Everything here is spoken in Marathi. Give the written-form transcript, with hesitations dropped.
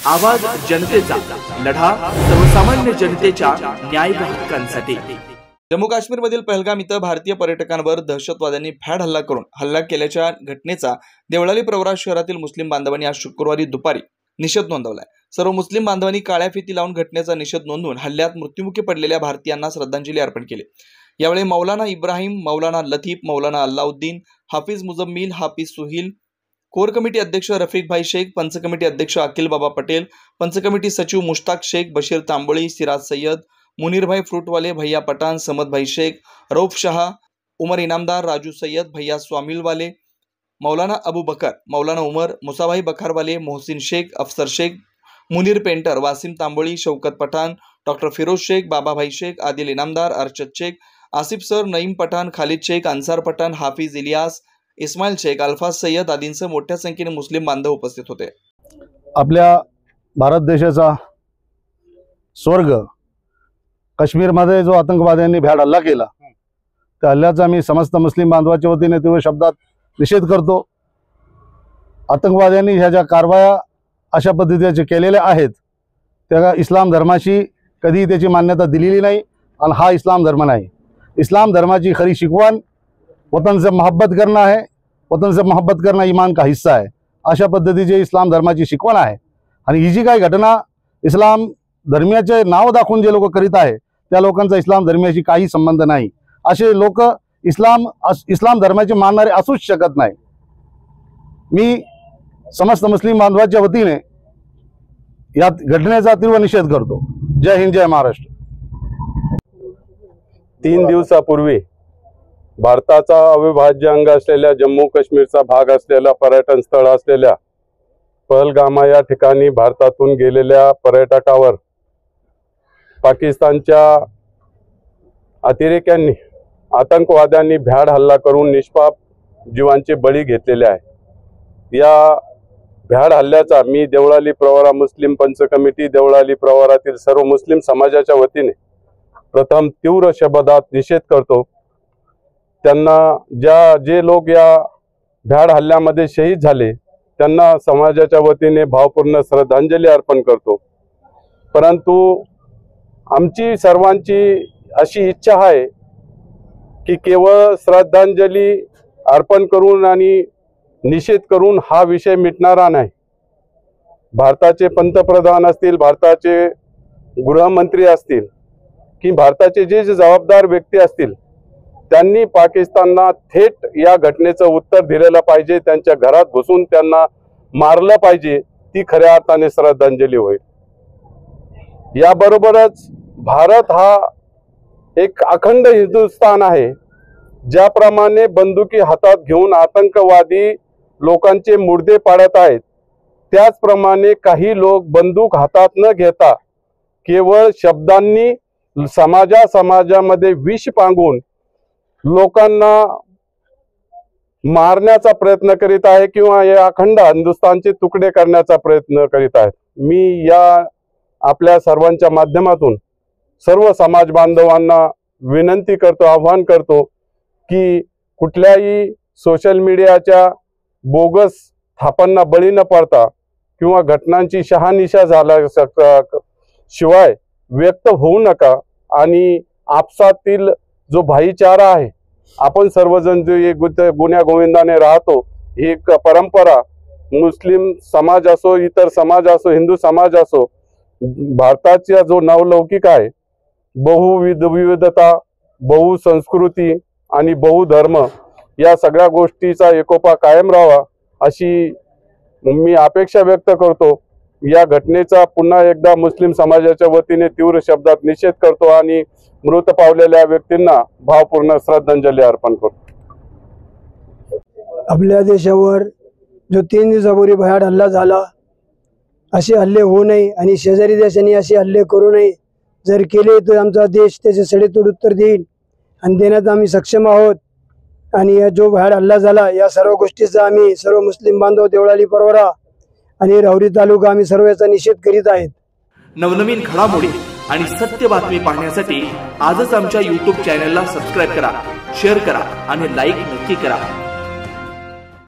आवाज जनतेचा, लढा सर्वसामान्य जनतेच्या न्याय व हक्कांसाठी। जम्मू काश्मीरमधील पहलगाम इथं भारतीय पर्यटकांवर दहशतवाद्यांनी भ्याड हल्ला करून हल्ला केल्याच्या घटनेचा देवळाली प्रवरा शहरातील मुस्लिम बांधवांनी आज शुक्रवारी दुपारी निषेध नोंदवलाय। सर्व मुस्लिम बांधवांनी काळ्या फिती लावून घटनेचा निषेध नोंदवून हल्ल्यात मृत्युमुखी पडलेल्या भारतीयांना श्रद्धांजली अर्पण केली। यावेळी मौलाना इब्राहिम, मौलाना लतीफ, मौलाना अल्लाउद्दीन, हाफिज मुजम्मिल, हाफिज सुहील, कोर कमिटी अध्यक्ष रफीक भाई शेख, पंच कमिटी अध्यक्ष अखिल बाबा पटेल, पंच कमिटी सचिव मुश्ताक शेख, बशीर तांबोळी, सिराज सय्यद, मुनीर भाई फ्रूटवाले, भैया पठान, समद भाई शेख, रऊफ शाह, उमर इनामदार, राजू सय्यद, भैया स्वामिलवाले, मौलाना अबू बकर, मौलाना उमर, मुसाभाई बखारवाले, मोहसिन शेख, अफसर शेख, मुनीर पेंटर, वासिम तांबोळी, शौकत पठान, डॉक्टर फिरोज शेख, बाबा भाई शेख, आदिल इनामदार, अरशद शेख, आसिफ सर, नईम पठान, खालिद शेख, अन्सार पठान, हाफिज इलियास, इस्माइल शेख, अल्फाज सय्यद आदींसह मोठ्या संख्येने मुस्लिम बांधव उपस्थित होते। आपल्या भारत देशाचा स्वर्ग काश्मीरमध्ये जो आतंकवाद्यांनी भ्याड हल्ला केला त्या हल्ल्याचा मी समस्त मुस्लिम बांधवाच्या वतीने तीव्र शब्दात निषेध करतो। आतंकवाद्यांनी ह्या ज्या कारवाया अशा पद्धतीचे केलेल्या आहेत त्या इस्लाम धर्माशी कधी त्याची मान्यता दिलेली नाही आणि हा इस्लाम धर्म नाही। इस्लाम धर्माची खरी शिकवण वतन से मोहब्बत करना है, वतन से मोहब्बत करना ईमान का हिस्सा है, अशा पद्धतीची इस्लाम धर्माची शिकवण आहे। आणि ही जी काही घटना इस्लाम धर्मियाचे नाव दाखवून जे लोक करीत आहे त्या लोकांचा इस्लाम धर्मियाशी काही संबंध नाही। असे लोक इस्लाम धर्माचे मानणारे असूच शकत नाही। मी समस्त मुस्लिम बांधवांच्या वतीने या घटनेचा तीव्र निषेध करतो। जय हिंद, जय महाराष्ट्र। 3 दिवसापूर्वी भारताचा अविभाज्य अंग असलेल्या जम्मू काश्मीरचा भाग असलेला पर्यटन स्थळ असलेल्या पहलगाम या ठिकाणी भारतातून गेलेल्या पर्यटकावर पाकिस्तानच्या अतिरेक्यांनी, आतंकवाद्यांनी भ्याड हल्ला करून निष्पाप जीवांचे बळी घेतलेले आहे। या भ्याड हल्ल्याचा मी देवळाली प्रवरा मुस्लिम पंच कमिटी देवळाली प्रवरातील सर्व मुस्लिम समाजाच्या वतीने प्रथम तीव्र शब्दात निषेध करतो। त्यांना जे लोक या भ्याड हल्ल्यामध्ये शहीद झाले त्यांना समाजाच्या वतीने भावपूर्ण श्रद्धांजली अर्पण करतो। परंतु आमची सर्वांची अशी इच्छा आहे की केवळ श्रद्धांजली अर्पण करून आणि निषेध करून हा विषय मिटणारा नाही। भारताचे पंतप्रधान असतील, भारताचे गृहमंत्री असतील की भारताचे जे जबाबदार व्यक्ती असतील त्यांनी पाकिस्तानला थेट या घटनेचं उत्तर दिलेलं पाहिजे। त्यांच्या घरात घुसून त्यांना मारलं पाहिजे, ती खऱ्या अर्थाने श्रद्धांजली होईल। याबरोबरच भारत हा एक अखंड हिंदुस्थान आहे। ज्याप्रमाणे बंदुकी हातात घेऊन आतंकवादी लोकांचे मुर्दे पाडत आहेत त्याचप्रमाणे काही लोक बंदूक हातात न घेता केवळ शब्दांनी समाजामध्ये विष पांगून लोकांना मारण्याचा प्रयत्न करीत आहे किंवा या अखंड हिंदुस्थानचे तुकडे करण्याचा प्रयत्न करीत आहेत। मी या आपल्या सर्वांच्या माध्यमातून सर्व समाज बांधवांना विनंती करतो, आवाहन करतो की कुठल्याही सोशल मीडियाच्या बोगस थापांना बळी न पडता किंवा घटनांची शहानिशा झाल्याशिवाय व्यक्त होऊ नका आणि आपसातील जो भाईचारा आहे, आपण सर्वजण जे गुण्या गोविंदाने राहतो, ही एक परंपरा मुस्लिम समाज असो, इतर समाज असो, हिंदू समाज असो, भारताचा जो नवलौकिक आहे, विविधता, बहुसंस्कृती आणि बहुधर्म या सगळ्या गोष्टीचा एकोपा कायम राहावा अशी मी अपेक्षा व्यक्त करतो। या घटनेचा पुन्हा एकदा मुस्लिम समाजाच्या वतीने तीव्र शब्दात निषेध करतो आणि मृत पावलेल्या व्यक्तींना भावपूर्ण श्रद्धांजली अर्पण करतो। आपल्या देशावर जो 3 दिवसापूर्वी भयाड हल्ला झाला, असे हल्ले होऊ नये आणि शेजारी देशांनी असे हल्ले करू नये। जर केले तर आमचा देश त्याचे सडेतोड उत्तर देईल आणि देण्यात आम्ही सक्षम आहोत। आणि जो भयाड हल्ला झाला या सर्व गोष्टीचा आम्ही सर्व मुस्लिम बांधव देवळाली प्रवरा आणि राहुरी तालुका आम्ही सर्व याचा निषेध करीत आहेत। नवनवीन घडामोडी आणि सत्य बातमी पाहण्यासाठी आजच आमच्या YouTube चॅनलला सबस्क्राइब करा, शेअर करा आणि लाईक नक्की करा।